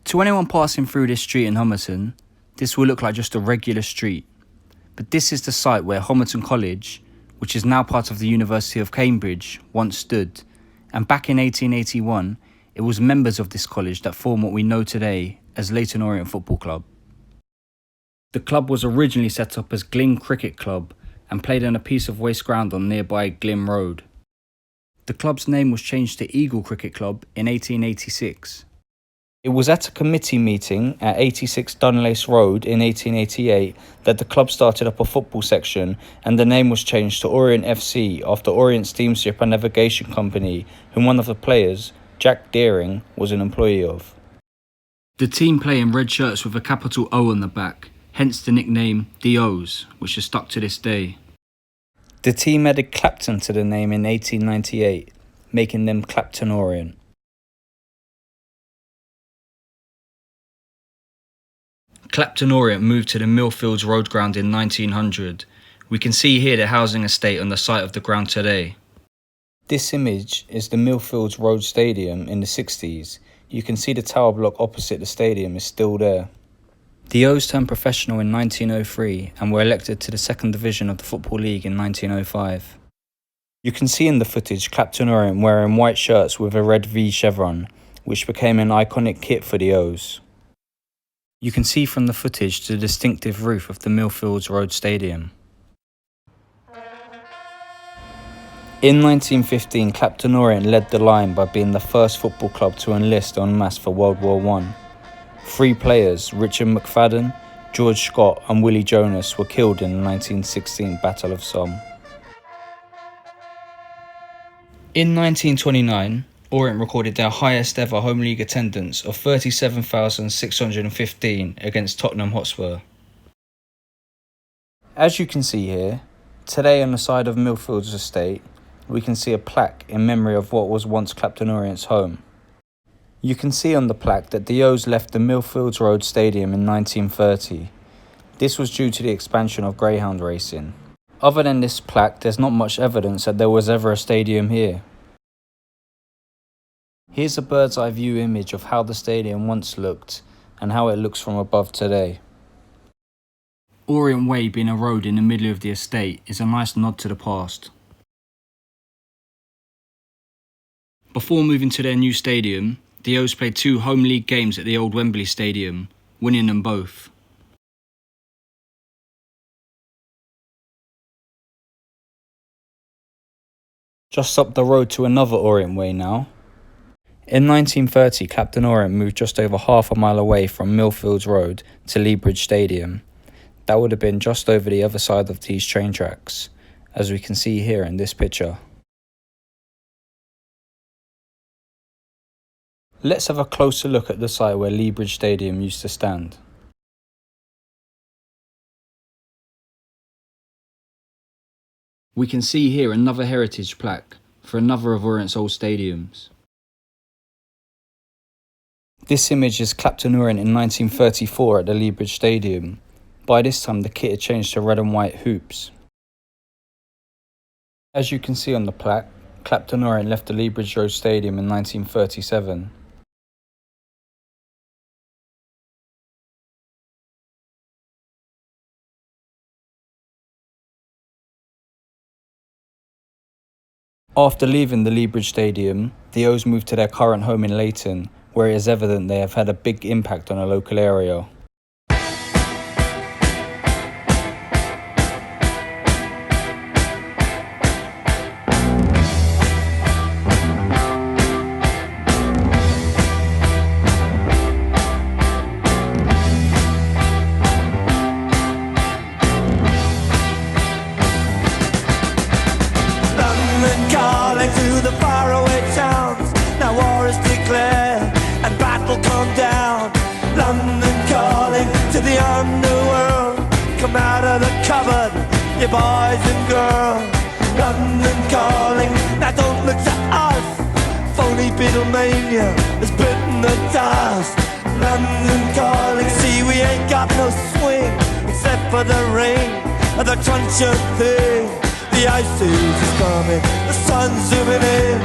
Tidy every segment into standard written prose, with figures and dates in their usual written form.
To anyone passing through this street in Homerton, this will look like just a regular street. But this is the site where Homerton College, which is now part of the University of Cambridge, once stood. And back in 1881, it was members of this college that formed what we know today as Leyton Orient Football Club. The club was originally set up as Glyn Cricket Club and played on a piece of waste ground on nearby Glyn Road. The club's name was changed to Eagle Cricket Club in 1886. It was at a committee meeting at 86 Dunlace Road in 1888 that the club started up a football section, and the name was changed to Orient FC after Orient Steamship and Navigation Company, whom one of the players, Jack Deering, was an employee of. The team play in red shirts with a capital O on the back, hence the nickname The O's, which has stuck to this day. The team added Clapton to the name in 1898, making them Clapton Orient. Clapton Orient moved to the Millfields Road ground in 1900. We can see here the housing estate on the site of the ground today. This image is the Millfields Road Stadium in the 60s. You can see the tower block opposite the stadium is still there. The O's turned professional in 1903 and were elected to the second division of the Football League in 1905. You can see in the footage Clapton Orient wearing white shirts with a red V chevron, which became an iconic kit for the O's. You can see from the footage the distinctive roof of the Millfields Road Stadium. In 1915, Clapton Orient led the line by being the first football club to enlist en masse for World War I. 3 players, Richard McFadden, George Scott and Willie Jonas, were killed in the 1916 Battle of Somme. In 1929, Orient recorded their highest ever home league attendance of 37,615 against Tottenham Hotspur. As you can see here, today on the side of Millfields Estate, we can see a plaque in memory of what was once Clapton Orient's home. You can see on the plaque that the O's left the Millfields Road Stadium in 1930. This was due to the expansion of greyhound racing. Other than this plaque, there's not much evidence that there was ever a stadium here. Here's a bird's eye view image of how the stadium once looked and how it looks from above today. Orient Way being a road in the middle of the estate is a nice nod to the past. Before moving to their new stadium, the O's played 2 home league games at the old Wembley Stadium, winning them both. Just up the road to another Orient Way now. In 1930, Clapton Orient moved just over half a mile away from Millfields Road to Lea Bridge Stadium. That would have been just over the other side of these train tracks, as we can see here in this picture. Let's have a closer look at the site where Lea Bridge Stadium used to stand. We can see here another heritage plaque for another of Orient's old stadiums. This image is Clapton Orient in 1934 at the Lea Bridge Stadium. By this time the kit had changed to red and white hoops. As you can see on the plaque, Clapton Orient left the Lea Bridge Road Stadium in 1937. After leaving the Lea Bridge Stadium, the O's moved to their current home in Leyton, where it is evident they have had a big impact on a local area. To the faraway towns, now war is declared and battle come down. London calling to the underworld, come out of the cupboard, you boys and girls. London calling, now don't look to us, phony Beatlemania has bitten the dust. London calling, see we ain't got no swing except for the rain and the truncheon thing. The ice age is coming, the sun's zooming in,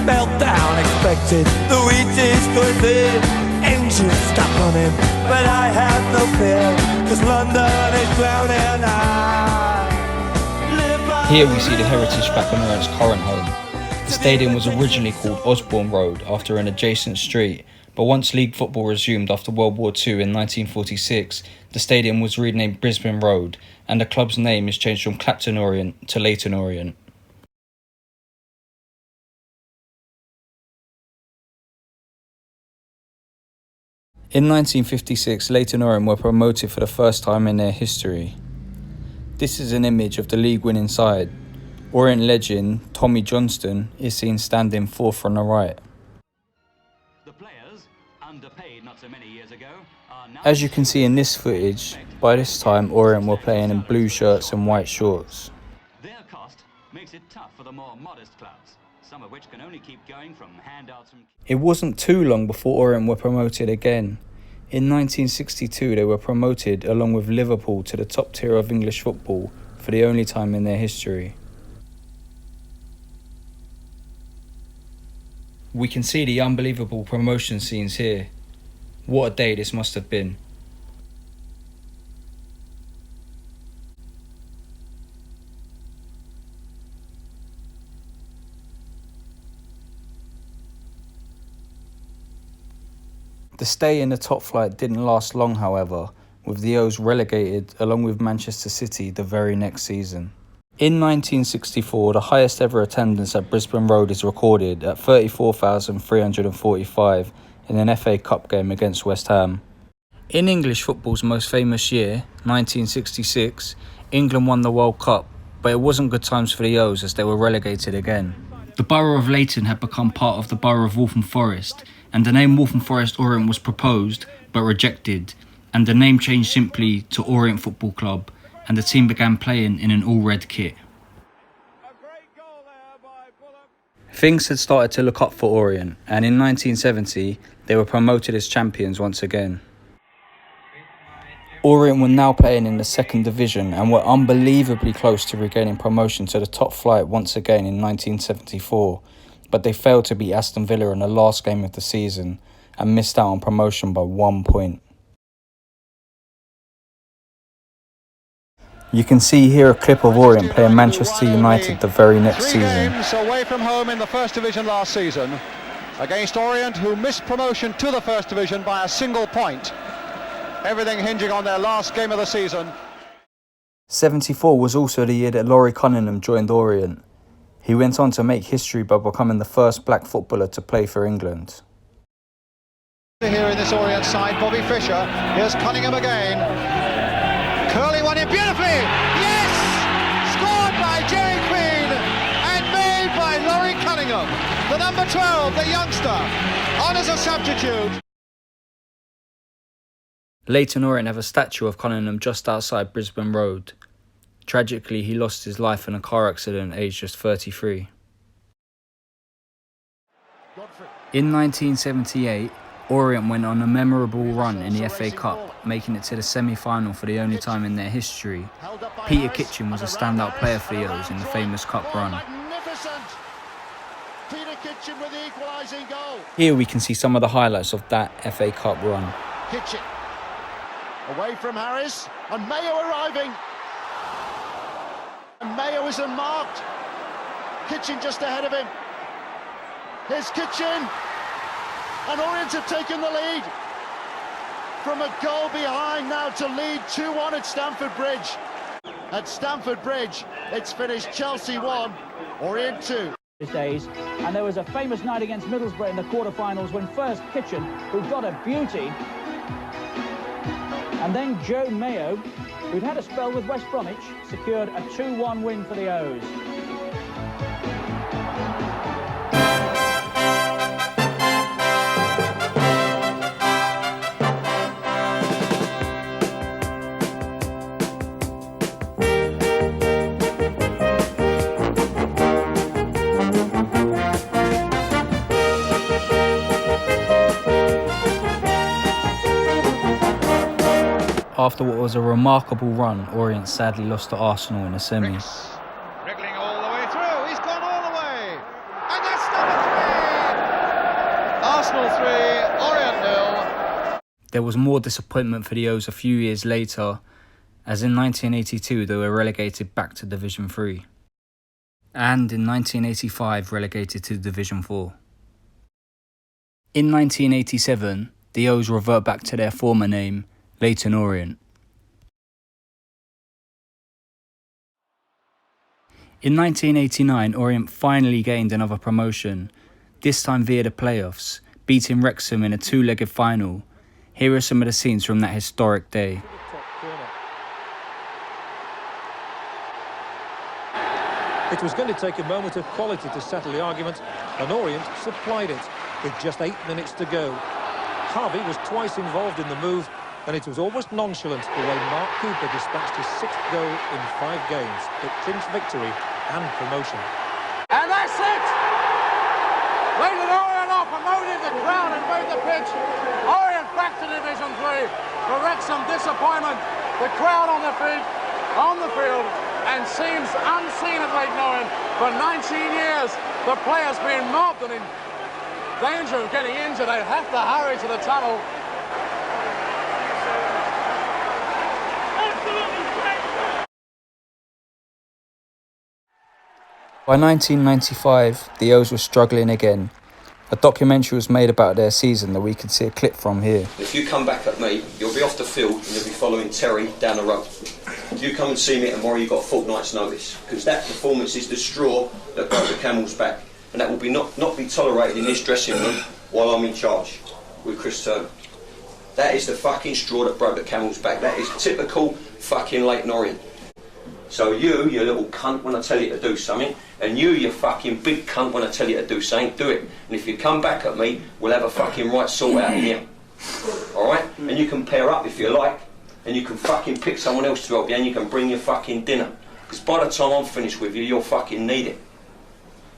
meltdown expected, the wheat is going thin. engine stop on him, but I have no fear, 'cause London is drowning. Here we see the heritage Clapham Orient's current home. The stadium was originally called Osborne Road after an adjacent street, but once league football resumed after World War II in 1946, the stadium was renamed Brisbane Road, and the club's name is changed from Leyton Orient to Leyton Orient. In 1956, Leyton Orient were promoted for the first time in their history. This is an image of the league-winning side. Orient legend Tommy Johnston is seen standing fourth on the right. The players, underpaid not so many years ago, are now... As you can see in this footage, by this time Orient were playing in blue shirts and white shorts. Their cost makes it tough for the more modest clubs, some of which can only keep going from handouts from... It wasn't too long before Orient were promoted again. In 1962 they were promoted along with Liverpool to the top tier of English football for the only time in their history. We can see the unbelievable promotion scenes here. What a day this must have been. The stay in the top flight didn't last long, however, with the O's relegated along with Manchester City the very next season. In 1964, the highest ever attendance at Brisbane Road is recorded at 34,345 in an FA Cup game against West Ham. In English football's most famous year, 1966, England won the World Cup, but it wasn't good times for the O's as they were relegated again. The borough of Leyton had become part of the borough of Waltham Forest, and the name Waltham Forest Orient was proposed but rejected, and the name changed simply to Orient Football Club, and the team began playing in an all-red kit. Things had started to look up for Orient, and in 1970 they were promoted as champions once again. Orient were now playing in the second division and were unbelievably close to regaining promotion to the top flight once again in 1974, but they failed to beat Aston Villa in the last game of the season and missed out on promotion by 1 point. You can see here a clip of Orient playing Manchester United the very next season. Games away from home in the First Division last season against Orient, who missed promotion to the First Division by a single point. Everything hinging on their last game of the season. 74 was also the year that Laurie Cunningham joined Orient. He went on to make history by becoming the first black footballer to play for England. Here in this Orient side, Bobby Fischer. Here's Cunningham again. Curling one in beautifully. Yes! Scored by Jerry Queen and made by Laurie Cunningham. The number 12, the youngster, on as a substitute. Leyton Orient have a statue of Cunningham just outside Brisbane Road. Tragically, he lost his life in a car accident aged just 33. In 1978, Orient went on a memorable run in the FA Cup, making it to the semi-final for the only time in their history. Peter Kitchen was a standout player for the O's in the famous cup run. Here we can see some of the highlights of that FA Cup run. Kitchen. Away from Harris, and Mayo arriving. And Mayo is unmarked. Kitchen just ahead of him. Here's Kitchen. And Orient have taken the lead. From a goal behind now to lead 2-1 at Stamford Bridge. At Stamford Bridge, it's finished Chelsea 1, Orient 2. Days, and there was a famous night against Middlesbrough in the quarterfinals when first Kitchen, who got a beauty, and then Joe Mayo, who'd had a spell with West Bromwich, secured a 2-1 win for the O's. After what was a remarkable run, Orient sadly lost to Arsenal in a semi. Wriggling all the way through, he's gone all the way. And that's number 3! Arsenal 3, Orient 0. There was more disappointment for the O's a few years later, as in 1982 they were relegated back to Division 3, and in 1985 relegated to Division 4. In 1987, the O's revert back to their former name, Leyton Orient. In 1989, Orient finally gained another promotion, this time via the playoffs, beating Wrexham in a two-legged final. Here are some of the scenes from that historic day. It was going to take a moment of quality to settle the argument, and Orient supplied it with just 8 minutes to go. Harvey was twice involved in the move, and it was almost nonchalant the way Mark Cooper dispatched his 6th goal in 5 games. It clinched victory and promotion. And that's it! Leyton Orient are promoted, the crowd invade the pitch. Orient back to Division 3. For Wrexham, disappointment. The crowd on the field, and seems unseen at Leyton Orient. For 19 years, the players being mobbed and in danger of getting injured. They have to hurry to the tunnel. By 1995, the O's were struggling again. A documentary was made about their season that we could see a clip from here. If you come back at me, you'll be off the field and you'll be following Terry down the road. If you come and see me tomorrow, you've got a fortnight's notice, because that performance is the straw that broke the camel's back, and that will be not be tolerated in this dressing room while I'm in charge with Chris Turner. That is the fucking straw that broke the camel's back. That is typical fucking Leyton Orient. So you little cunt, when I tell you to do something, and you fucking big cunt, when I tell you to do something, do it. And if you come back at me, we'll have a fucking right sort out in here. Alright? And you can pair up if you like, and you can fucking pick someone else to help you, and you can bring your fucking dinner. Because by the time I'm finished with you, you'll fucking need it.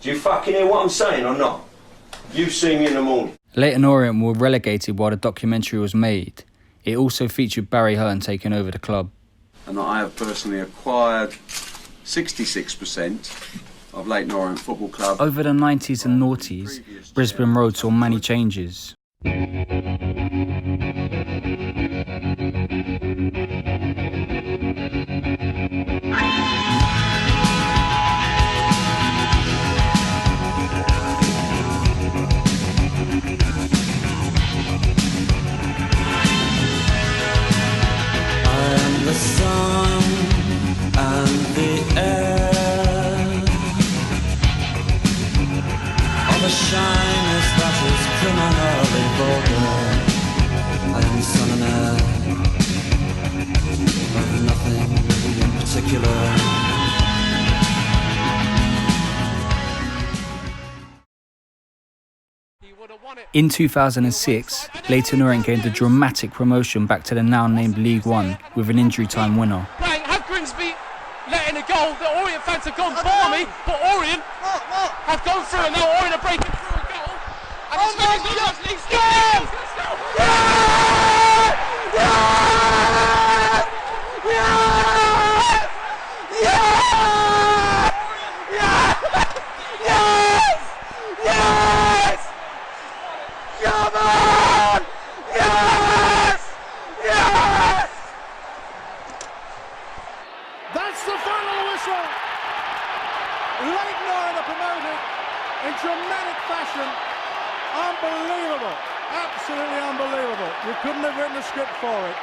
Do you fucking hear what I'm saying or not? You see me in the morning. Leyton Orient were relegated while the documentary was made. It also featured Barry Hearn taking over the club. And I have personally acquired 66% of Leyton Orient Football Club. Over the 90s and noughties, Brisbane Road saw many changes. The sun and the air of a shyness that is criminally vulgar. I am son and heir of nothing in particular. In 2006, Leyton Orient gained a dramatic promotion back to the now named League One with an injury time winner. Had Grimsby letting a goal, the Orient fans have gone balmy, but Orient have gone through, and now Orient are breaking through a goal. And it's going to go. Come on! Yes! Yes! That's the final whistle. Leyton Orient are promoted in dramatic fashion. Unbelievable. Absolutely unbelievable. You couldn't have written a script for it.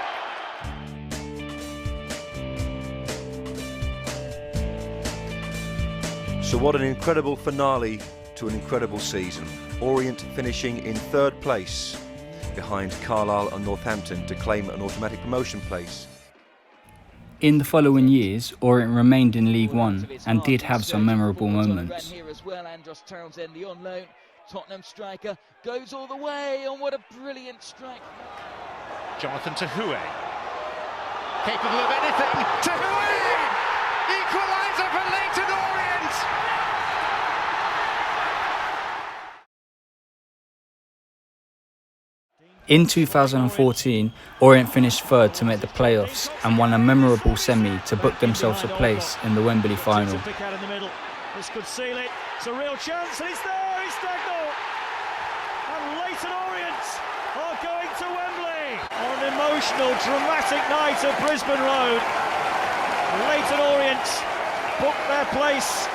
So what an incredible finale to an incredible season. Orient finishing in 3rd place behind Carlisle and Northampton to claim an automatic promotion place. In the following years, Orient remained in League One and did have some memorable moments. Tottenham striker goes all the way, and what a brilliant strike. Jonathan Tahoué, capable of anything. Tahoué! Equaliser for Leyton Orient! In 2014, Orient finished 3rd to make the playoffs and won a memorable semi to book themselves a place in the Wembley final. This could seal it. It's a real chance. He's there. He's stagnant. And Leyton Orient are going to Wembley. emotional, dramatic night at Brisbane Road. Leyton Orient booked their place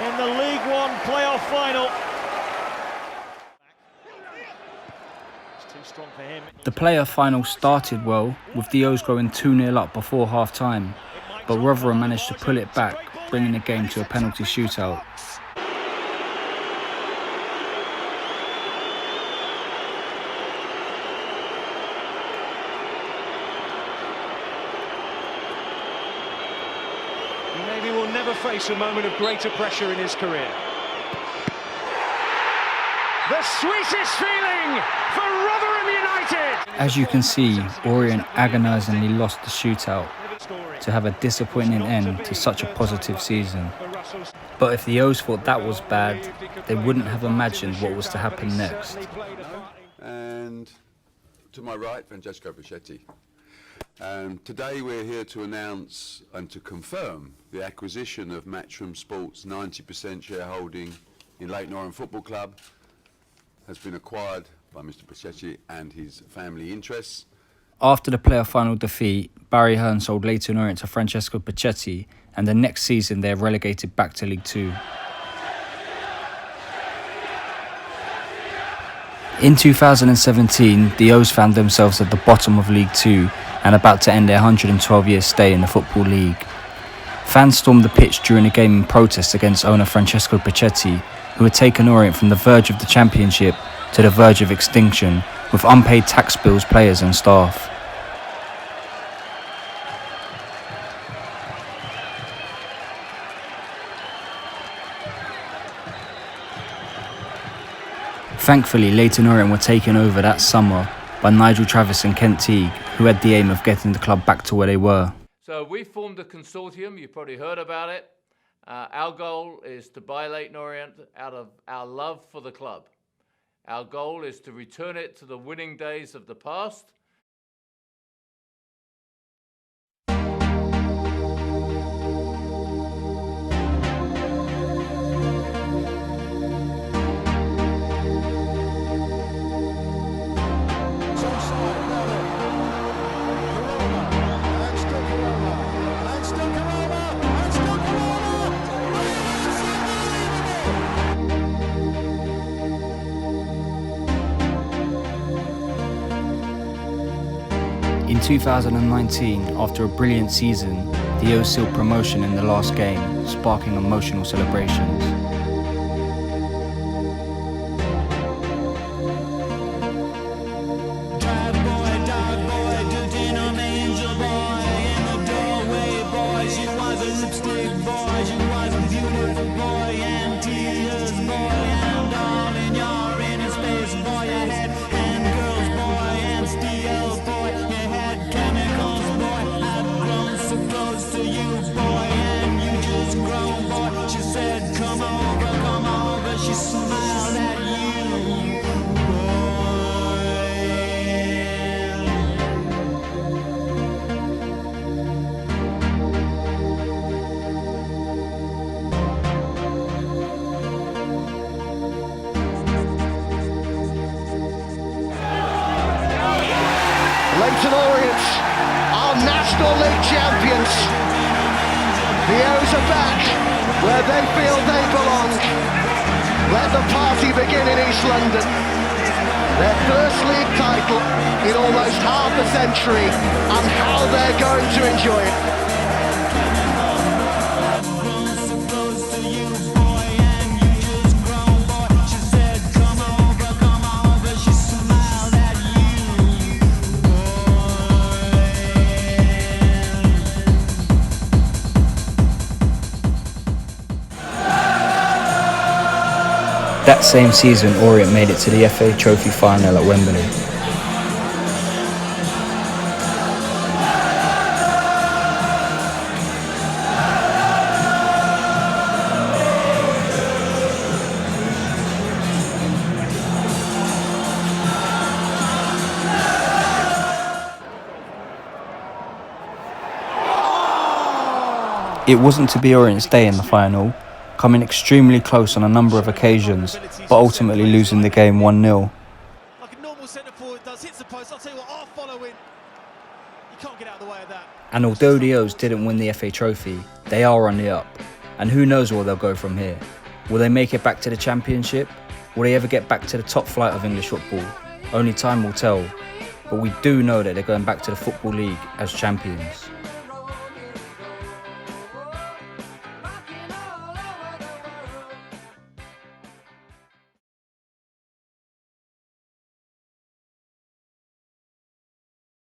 in the League One playoff final. It's too strong for him. The playoff final started well, with the O's going 2-0 up before half-time, but Rotherham managed to pull it back, bringing the game to a penalty shootout. He maybe will never face a moment of greater pressure in his career. The sweetest feeling for Rotherham United! As you can see, Orient agonisingly lost the shootout to have a disappointing end to such a positive season. But if the O's thought that was bad, they wouldn't have imagined what was to happen next. And to my right, Francesco Bichetti. Today we're here to announce and to confirm the acquisition of Matchroom Sports' 90% shareholding in Leyton Orient Football Club has been acquired by Mr. Bichetti and his family interests. After the playoff final defeat, Barry Hearn sold Leyton Orient to Francesco Bichetti, and the next season they are relegated back to League Two. In 2017, the O's found themselves at the bottom of League Two and about to end their 112-year stay in the Football League. Fans stormed the pitch during a game in protest against owner Francesco Bichetti, who had taken Orient from the verge of the Championship to the verge of extinction, with unpaid tax bills, players and staff. Thankfully, Leyton Orient were taken over that summer by Nigel Travis and Kent Teague, who had the aim of getting the club back to where they were. So we formed a consortium, you've probably heard about it. Our goal is to buy Leyton Orient out of our love for the club. Our goal is to return it to the winning days of the past. In 2019, after a brilliant season, the O's sealed promotion in the last game, sparking emotional celebrations. Leyton Orient are National League champions. The O's are back where they feel they belong. Let the party begin in East London. Their first league title in almost half a century, and how they're going to enjoy it. That same season, Orient made it to the FA Trophy final at Wembley. It wasn't to be Orient's day in the final, coming extremely close on a number of occasions, but ultimately losing the game 1-0. Like a normal centre forward does, hits the post. I'll tell you what, our following can't get out of the way of that. And although the O's didn't win the FA Trophy, they are on the up. And who knows where they'll go from here. Will they make it back to the Championship? Will they ever get back to the top flight of English football? Only time will tell. But we do know that they're going back to the Football League as champions.